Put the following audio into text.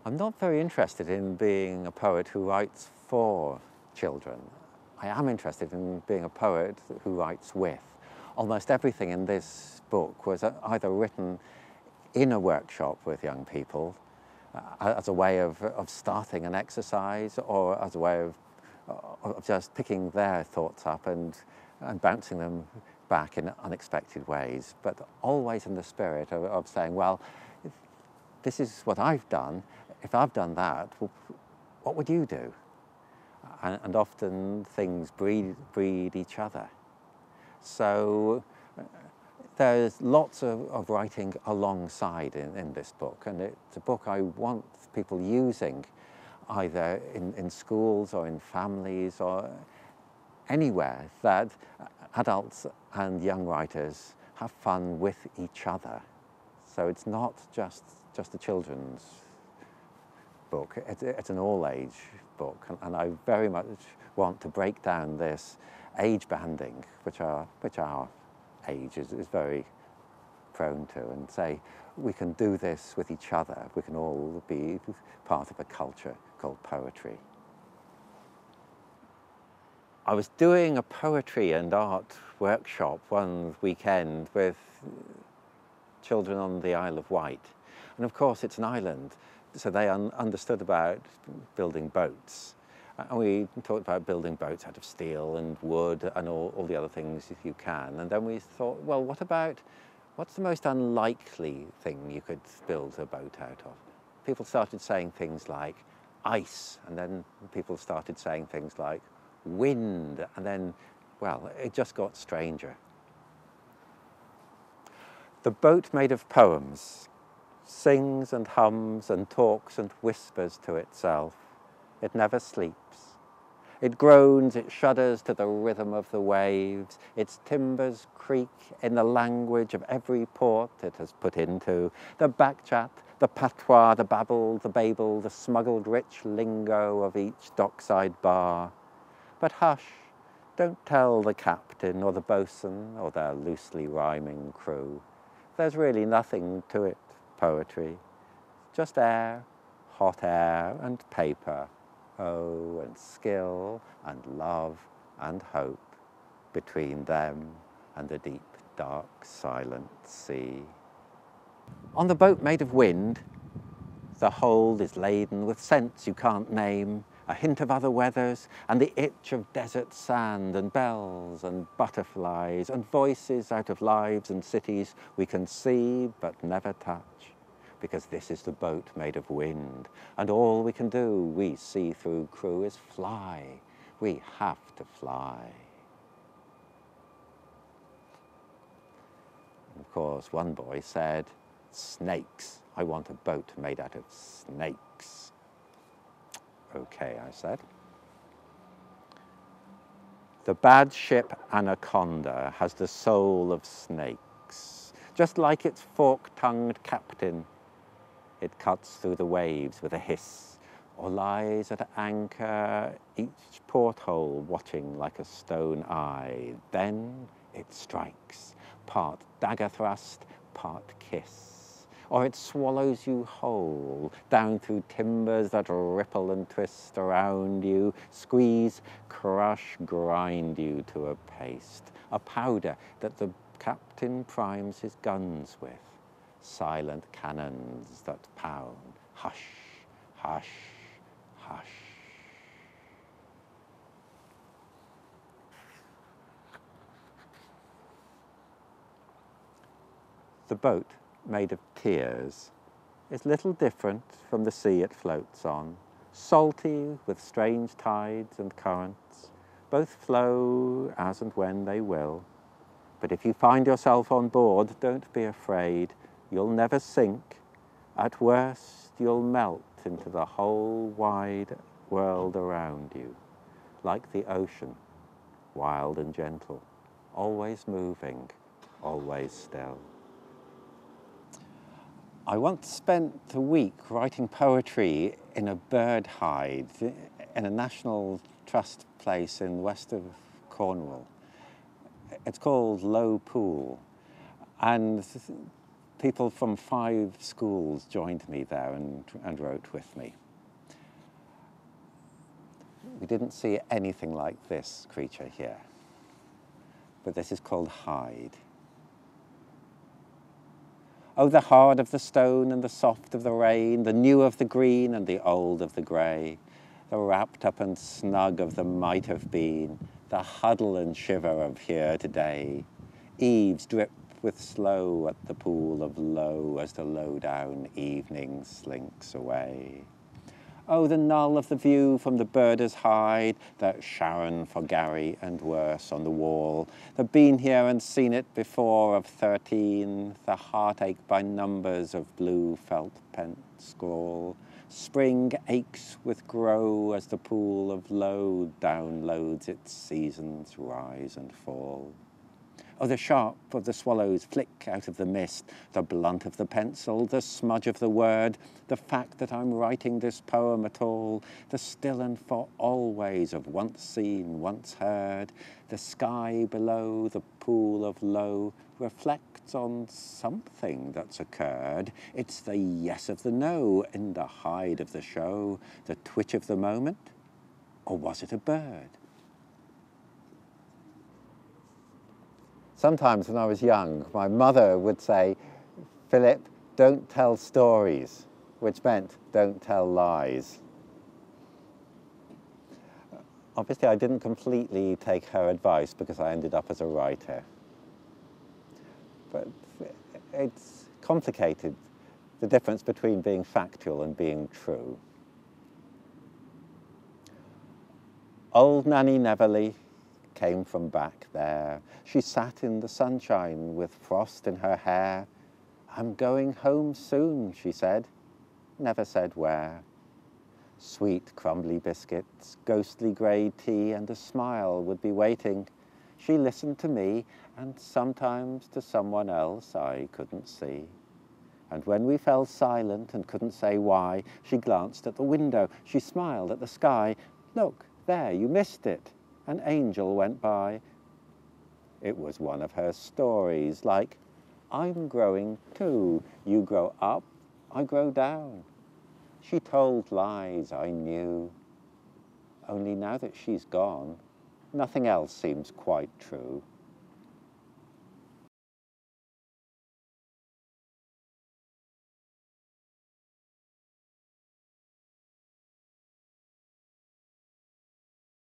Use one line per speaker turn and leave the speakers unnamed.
I'm not very interested in being a poet who writes for children. I am interested in being a poet who writes with. Almost everything in this book was either written in a workshop with young people as a way of starting an exercise, or as a way of just picking their thoughts up and bouncing them back in unexpected ways, but always in the spirit of saying, well, this is what I've done. If I've done that, well, what would you do? And often things breed each other. So there's lots of writing alongside in this book, and it's a book I want people using either in schools or in families or anywhere, that adults and young writers have fun with each other. So it's not just a children's book, it's an all-age book, and I very much want to break down this age banding, which our age is very prone to, and say we can do this with each other. We can all be part of a culture called poetry. I was doing a poetry and art workshop one weekend with children on the Isle of Wight, and of course it's an island, so they understood about building boats. And we talked about building boats out of steel and wood and all the other things you can. And then we thought, well, what's the most unlikely thing you could build a boat out of? People started saying things like ice, and then people started saying things like wind, and then, well, it just got stranger. The boat made of poems sings and hums and talks and whispers to itself. It never sleeps. It groans, it shudders to the rhythm of the waves. Its timbers creak in the language of every port it has put into. The backchat, the patois, the babble, the babel, the smuggled rich lingo of each dockside bar. But hush, don't tell the captain or the boatswain or their loosely rhyming crew. There's really nothing to it, poetry. Just air, hot air and paper. Oh, and skill and love and hope between them and the deep, dark, silent sea. On the boat made of wind, the hold is laden with scents you can't name, a hint of other weathers, and the itch of desert sand and bells and butterflies and voices out of lives and cities we can see but never touch. Because this is the boat made of wind, and all we can do, we see-through crew, is fly. We have to fly. And of course, one boy said, snakes. I want a boat made out of snakes. Okay, I said. The bad ship Anaconda has the soul of snakes, just like its fork-tongued captain. It cuts through the waves with a hiss, or lies at anchor, each porthole watching like a stone eye. Then it strikes, part dagger thrust, part kiss. Or it swallows you whole, down through timbers that ripple and twist around you, squeeze, crush, grind you to a paste, a powder that the captain primes his guns with. Silent cannons that pound, hush, hush, hush. The boat, made of tears, is little different from the sea it floats on, salty with strange tides and currents. Both flow as and when they will. But if you find yourself on board, don't be afraid. You'll never sink. At worst, you'll melt into the whole wide world around you, like the ocean, wild and gentle, always moving, always still. I once spent a week writing poetry in a bird hide in a National Trust place in west of Cornwall. It's called Low Pool, and people from 5 schools joined me there and wrote with me. We didn't see anything like this creature here, but this is called Hyde. Oh, the hard of the stone and the soft of the rain, the new of the green and the old of the grey, the wrapped up and snug of the might have been, the huddle and shiver of here today. Eaves drip with slow at the pool of low as the low-down evening slinks away. Oh, the null of the view from the Birders' Hide, that Sharon for Gary and worse on the wall, the been here and seen it before of 13, the heartache by numbers of blue felt pent scrawl. Spring aches with grow as the pool of low downloads its seasons rise and fall. Oh, the sharp of the swallows flick out of the mist, the blunt of the pencil, the smudge of the word, the fact that I'm writing this poem at all, the still and for always of once seen, once heard, the sky below, the pool of low, reflects on something that's occurred. It's the yes of the no in the hide of the show, the twitch of the moment, or was it a bird? Sometimes when I was young, my mother would say, Philip, don't tell stories, which meant don't tell lies. Obviously, I didn't completely take her advice because I ended up as a writer. But it's complicated, the difference between being factual and being true. Old Nanny Neverly came from back there. She sat in the sunshine with frost in her hair. I'm going home soon, she said, never said where. Sweet crumbly biscuits, ghostly grey tea and a smile would be waiting. She listened to me and sometimes to someone else I couldn't see. And when we fell silent and couldn't say why, she glanced at the window, she smiled at the sky. Look, there, you missed it. An angel went by. It was one of her stories, like, I'm growing too. You grow up, I grow down. She told lies I knew. Only now that she's gone, nothing else seems quite true.